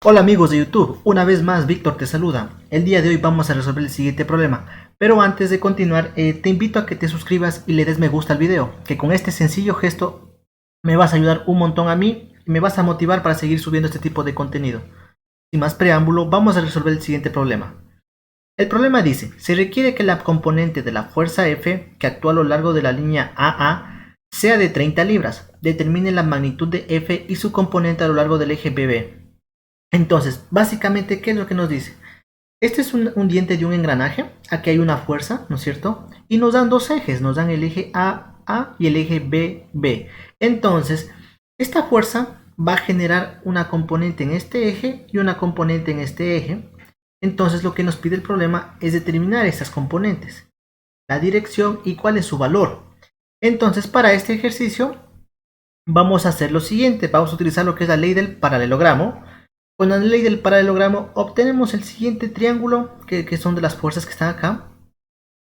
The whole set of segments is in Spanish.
Hola amigos de YouTube, una vez más Víctor te saluda. El día de hoy vamos a resolver el siguiente problema, pero antes de continuar te invito a que te suscribas y le des me gusta al video, que con este sencillo gesto me vas a ayudar un montón a mí y me vas a motivar para seguir subiendo este tipo de contenido. Sin más preámbulo, vamos a resolver el siguiente problema. El problema dice, se requiere que la componente de la fuerza F que actúa a lo largo de la línea AA sea de 30 libras. Determine la magnitud de F y su componente a lo largo del eje BB. Entonces, básicamente, ¿qué es lo que nos dice? Este es un diente de un engranaje, aquí hay una fuerza, ¿no es cierto? Y nos dan dos ejes, nos dan el eje A y el eje B. Entonces, esta fuerza va a generar una componente en este eje y una componente en este eje. Entonces, lo que nos pide el problema es determinar estas componentes, la dirección y cuál es su valor. Entonces, para este ejercicio, vamos a hacer lo siguiente, vamos a utilizar lo que es la ley del paralelogramo. Con la ley del paralelogramo obtenemos el siguiente triángulo, que son de las fuerzas que están acá,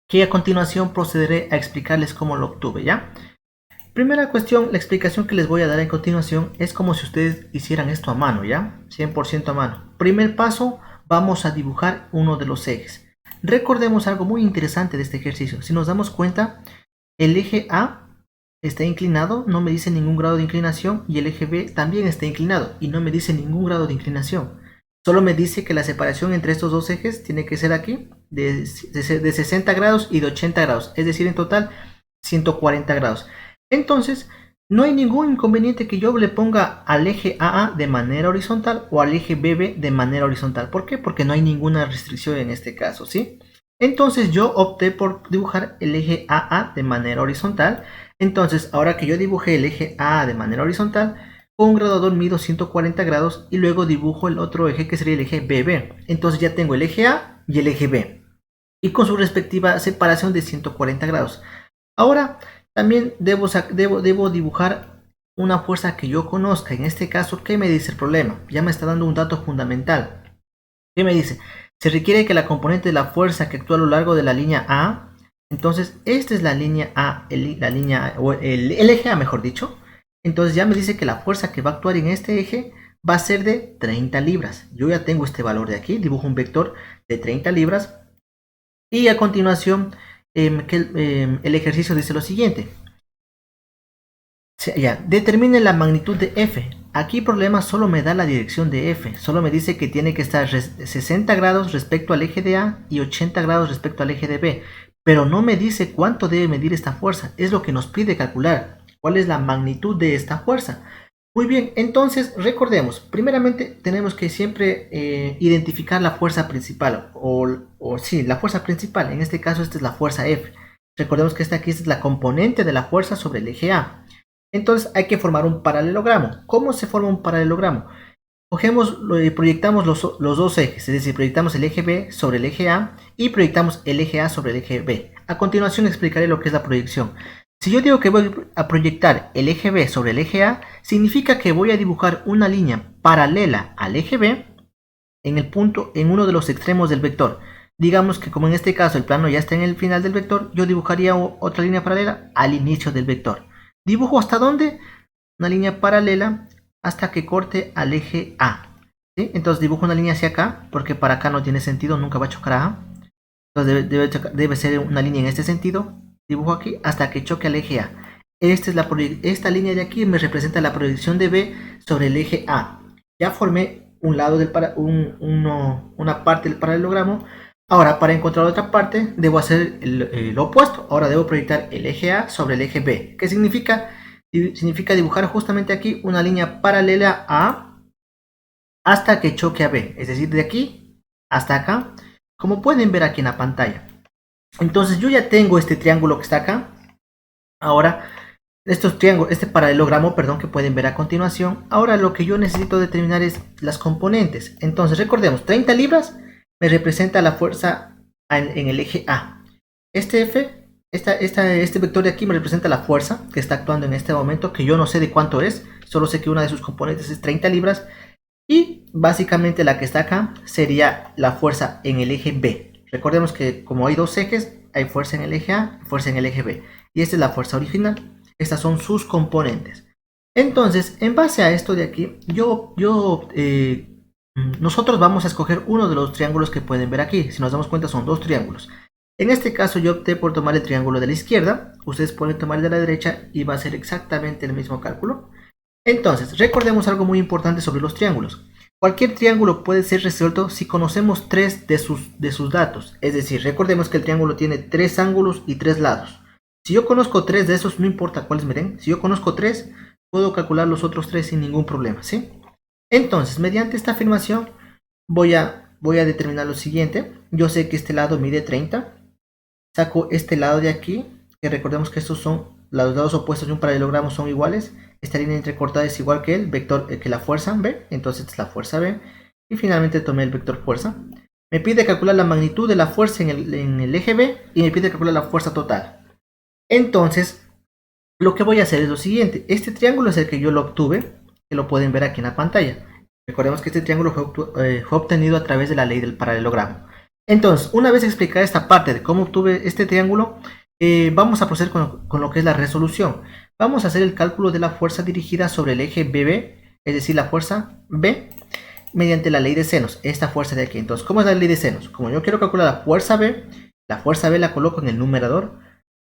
que a continuación procederé a explicarles cómo lo obtuve, ¿ya? Primera cuestión, la explicación que les voy a dar a continuación es como si ustedes hicieran esto a mano, ¿ya? 100% a mano. Primer paso, vamos a dibujar uno de los ejes. Recordemos algo muy interesante de este ejercicio. Si nos damos cuenta, el eje A está inclinado, no me dice ningún grado de inclinación, y el eje B también está inclinado y no me dice ningún grado de inclinación. Solo me dice que la separación entre estos dos ejes tiene que ser aquí de 60 grados y de 80 grados, es decir, en total 140 grados. Entonces, no hay ningún inconveniente que yo le ponga al eje AA de manera horizontal o al eje BB de manera horizontal. ¿Por qué? Porque no hay ninguna restricción en este caso, ¿sí? Entonces yo opté por dibujar el eje AA de manera horizontal. Entonces, ahora que yo dibujé el eje A de manera horizontal, con un graduador mido 140 grados y luego dibujo el otro eje que sería el eje BB. Entonces ya tengo el eje A y el eje B, y con su respectiva separación de 140 grados. Ahora, también debo dibujar una fuerza que yo conozca. En este caso, ¿qué me dice el problema? Ya me está dando un dato fundamental. ¿Qué me dice? Se requiere que la componente de la fuerza que actúa a lo largo de la línea A, entonces esta es la línea A, la línea, o el eje A mejor dicho. Entonces ya me dice que la fuerza que va a actuar en este eje va a ser de 30 libras. Yo ya tengo este valor de aquí, dibujo un vector de 30 libras. Y a continuación, el ejercicio dice lo siguiente. Ya, determine la magnitud de F. Aquí el problema solo me da la dirección de F. Solo me dice que tiene que estar 60 grados respecto al eje de A y 80 grados respecto al eje de B. Pero no me dice cuánto debe medir esta fuerza. Es lo que nos pide calcular. ¿Cuál es la magnitud de esta fuerza? Muy bien, entonces recordemos. Primeramente tenemos que siempre identificar la fuerza principal. Sí, la fuerza principal. En este caso esta es la fuerza F. Recordemos que esta aquí es la componente de la fuerza sobre el eje A. Entonces hay que formar un paralelogramo. ¿Cómo se forma un paralelogramo? Cogemos, proyectamos los dos ejes, es decir, proyectamos el eje B sobre el eje A y proyectamos el eje A sobre el eje B. A continuación explicaré lo que es la proyección. Si yo digo que voy a proyectar el eje B sobre el eje A, significa que voy a dibujar una línea paralela al eje B en uno de los extremos del vector. Digamos que como en este caso el plano ya está en el final del vector, yo dibujaría otra línea paralela al inicio del vector. ¿Dibujo hasta dónde? Una línea paralela hasta que corte al eje A. ¿Sí? Entonces dibujo una línea hacia acá, porque para acá no tiene sentido, nunca va a chocar a A. Entonces debe ser una línea en este sentido. Dibujo aquí hasta que choque al eje A. Esta línea de aquí me representa la proyección de B sobre el eje A. Ya formé un lado una parte del paralelogramo. Ahora, para encontrar otra parte, debo hacer lo opuesto. Ahora debo proyectar el eje A sobre el eje B. ¿Qué significa? Significa dibujar justamente aquí una línea paralela a hasta que choque a B. Es decir, de aquí hasta acá, como pueden ver aquí en la pantalla. Entonces yo ya tengo este triángulo que está acá. Ahora, este paralelogramo, perdón, que pueden ver a continuación. Ahora lo que yo necesito determinar es las componentes. Entonces recordemos, 30 libras me representa la fuerza en el eje A. Este vector de aquí me representa la fuerza que está actuando en este momento, que yo no sé de cuánto es, solo sé que una de sus componentes es 30 libras. Y básicamente la que está acá sería la fuerza en el eje B. Recordemos que como hay dos ejes, hay fuerza en el eje A, fuerza en el eje B. Y esta es la fuerza original. Estas son sus componentes. Entonces, en base a esto de aquí, yo nosotros vamos a escoger uno de los triángulos que pueden ver aquí. Si nos damos cuenta son dos triángulos. En este caso yo opté por tomar el triángulo de la izquierda, ustedes pueden tomar el de la derecha y va a ser exactamente el mismo cálculo. Entonces, recordemos algo muy importante sobre los triángulos. Cualquier triángulo puede ser resuelto si conocemos tres de sus datos. Es decir, recordemos que el triángulo tiene tres ángulos y tres lados. Si yo conozco tres de esos, no importa cuáles me den. Si yo conozco tres, puedo calcular los otros tres sin ningún problema, ¿sí? Entonces, mediante esta afirmación, voy a determinar lo siguiente. Yo sé que este lado mide 30. Saco este lado de aquí, que recordemos que estos son los lados opuestos de un paralelogramo son iguales. Esta línea entrecortada es igual que el vector, que la fuerza B, entonces es la fuerza B. Y finalmente tomé el vector fuerza. Me pide calcular la magnitud de la fuerza en el eje B y me pide calcular la fuerza total. Entonces, lo que voy a hacer es lo siguiente. Este triángulo es el que yo lo obtuve, que lo pueden ver aquí en la pantalla. Recordemos que este triángulo fue obtenido a través de la ley del paralelogramo. Entonces, una vez explicada esta parte de cómo obtuve este triángulo, vamos a proceder con lo que es la resolución. Vamos a hacer el cálculo de la fuerza dirigida sobre el eje BB, es decir, la fuerza B, mediante la ley de senos, esta fuerza de aquí. Entonces, ¿cómo es la ley de senos? Como yo quiero calcular la fuerza B la coloco en el numerador,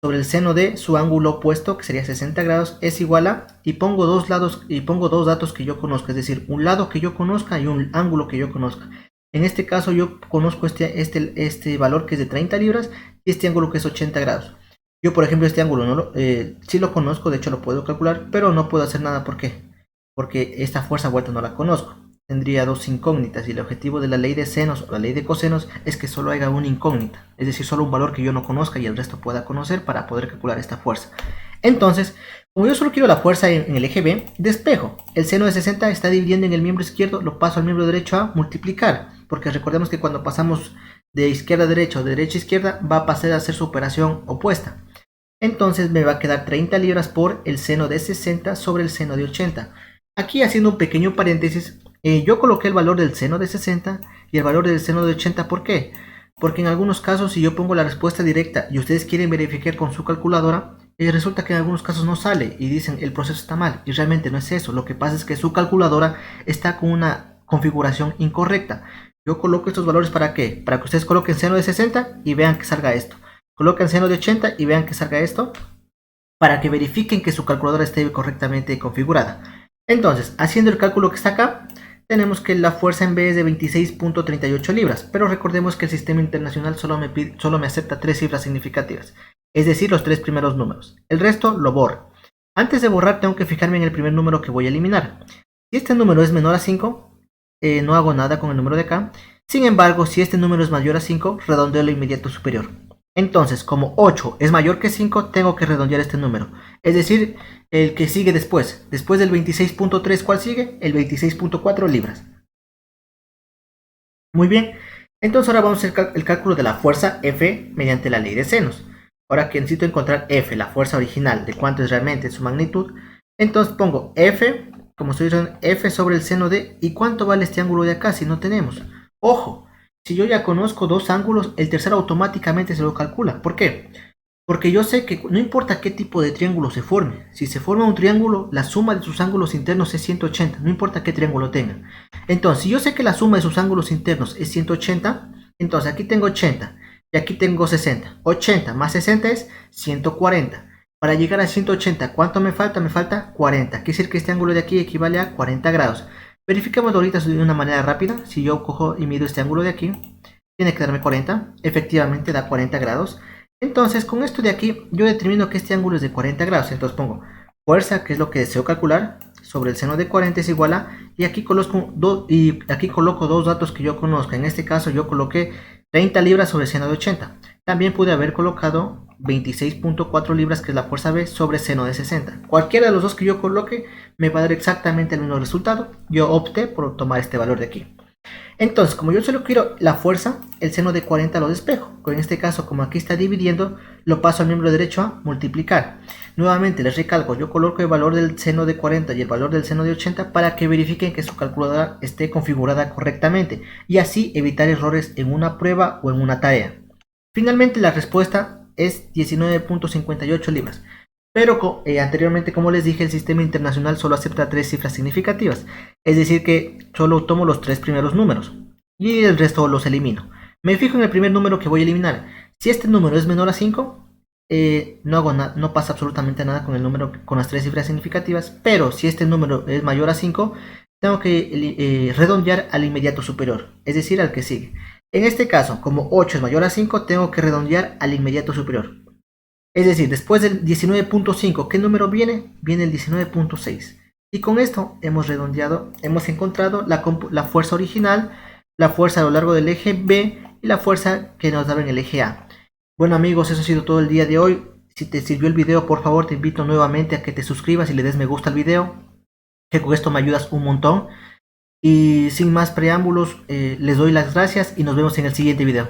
sobre el seno de su ángulo opuesto, que sería 60 grados, es igual a, y pongo dos datos que yo conozco, es decir, un lado que yo conozca y un ángulo que yo conozca. En este caso yo conozco este valor que es de 30 libras y este ángulo que es 80 grados. Yo, por ejemplo, este ángulo sí lo conozco, de hecho lo puedo calcular, pero no puedo hacer nada. ¿Por qué? Porque esta fuerza vuelta no la conozco. Tendría dos incógnitas y el objetivo de la ley de senos o la ley de cosenos es que solo haya una incógnita, es decir, solo un valor que yo no conozca y el resto pueda conocer para poder calcular esta fuerza. Entonces, como yo solo quiero la fuerza en el eje B, despejo. El seno de 60 está dividiendo en el miembro izquierdo, lo paso al miembro derecho a multiplicar, porque recordemos que cuando pasamos de izquierda a derecha o de derecha a izquierda va a pasar a hacer su operación opuesta. Entonces me va a quedar 30 libras por el seno de 60 sobre el seno de 80. Aquí, haciendo un pequeño paréntesis, yo coloqué el valor del seno de 60 y el valor del seno de 80. ¿Por qué? Porque en algunos casos, si yo pongo la respuesta directa y ustedes quieren verificar con su calculadora, resulta que en algunos casos no sale y dicen el proceso está mal, y realmente no es eso. Lo que pasa es que su calculadora está con una configuración incorrecta. Yo coloco estos valores ¿para qué? Para que ustedes coloquen seno de 60 y vean que salga esto. Coloquen seno de 80 y vean que salga esto, para que verifiquen que su calculadora esté correctamente configurada. Entonces, haciendo el cálculo que está acá, tenemos que la fuerza en B es de 26.38 libras, pero recordemos que el sistema internacional solo me acepta tres cifras significativas, es decir, los tres primeros números. El resto lo borro. Antes de borrar tengo que fijarme en el primer número que voy a eliminar. Si este número es menor a 5, no hago nada con el número de acá. Sin embargo, si este número es mayor a 5, redondeo lo inmediato superior. Entonces, como 8 es mayor que 5, tengo que redondear este número. Es decir, el que sigue después del 26.3, ¿cuál sigue? El 26.4 libras. Muy bien, entonces ahora vamos a hacer el cálculo de la fuerza F mediante la ley de senos. Ahora que necesito encontrar F, la fuerza original, de cuánto es realmente su magnitud, entonces pongo F, como estoy diciendo, F sobre el seno de, ¿y cuánto vale este ángulo de acá si no tenemos? Ojo, si yo ya conozco dos ángulos, el tercero automáticamente se lo calcula. ¿Por qué? Porque yo sé que no importa qué tipo de triángulo se forme. Si se forma un triángulo, la suma de sus ángulos internos es 180. No importa qué triángulo tenga. Entonces, si yo sé que la suma de sus ángulos internos es 180, entonces aquí tengo 80 y aquí tengo 60. 80 más 60 es 140. Para llegar a 180, ¿cuánto me falta? Me falta 40. Quiere decir que este ángulo de aquí equivale a 40 grados. Verifiquemos ahorita de una manera rápida. Si yo cojo y mido este ángulo de aquí, tiene que darme 40. Efectivamente da 40 grados. Entonces, con esto de aquí, yo determino que este ángulo es de 40 grados. Entonces pongo fuerza, que es lo que deseo calcular, sobre el seno de 40 es igual a, y aquí coloco dos datos que yo conozco. En este caso yo coloqué 30 libras sobre el seno de 80. También pude haber colocado 26.4 libras, que es la fuerza B, sobre seno de 60. Cualquiera de los dos que yo coloque me va a dar exactamente el mismo resultado. Yo opté por tomar este valor de aquí. Entonces, como yo solo quiero la fuerza, el seno de 40 lo despejo. En este caso, como aquí está dividiendo, lo paso al miembro derecho a multiplicar. Nuevamente les recalco, yo coloco el valor del seno de 40 y el valor del seno de 80 para que verifiquen que su calculadora esté configurada correctamente y así evitar errores en una prueba o en una tarea. Finalmente la respuesta es 19.58 libras. Pero anteriormente, como les dije, el sistema internacional solo acepta 3 cifras significativas. Es decir, que solo tomo los 3 primeros números y el resto los elimino. Me fijo en el primer número que voy a eliminar. Si este número es menor a 5, no pasa absolutamente nada con el número con las 3 cifras significativas. Pero si este número es mayor a 5, tengo que redondear al inmediato superior, es decir, al que sigue. En este caso, como 8 es mayor a 5, tengo que redondear al inmediato superior. Es decir, después del 19.5, ¿qué número viene? Viene el 19.6. Y con esto hemos redondeado, hemos encontrado la fuerza original, la fuerza a lo largo del eje B y la fuerza que nos daba en el eje A. Bueno amigos, eso ha sido todo el día de hoy. Si te sirvió el video, por favor te invito nuevamente a que te suscribas y le des me gusta al video, que con esto me ayudas un montón. Y sin más preámbulos, les doy las gracias y nos vemos en el siguiente video.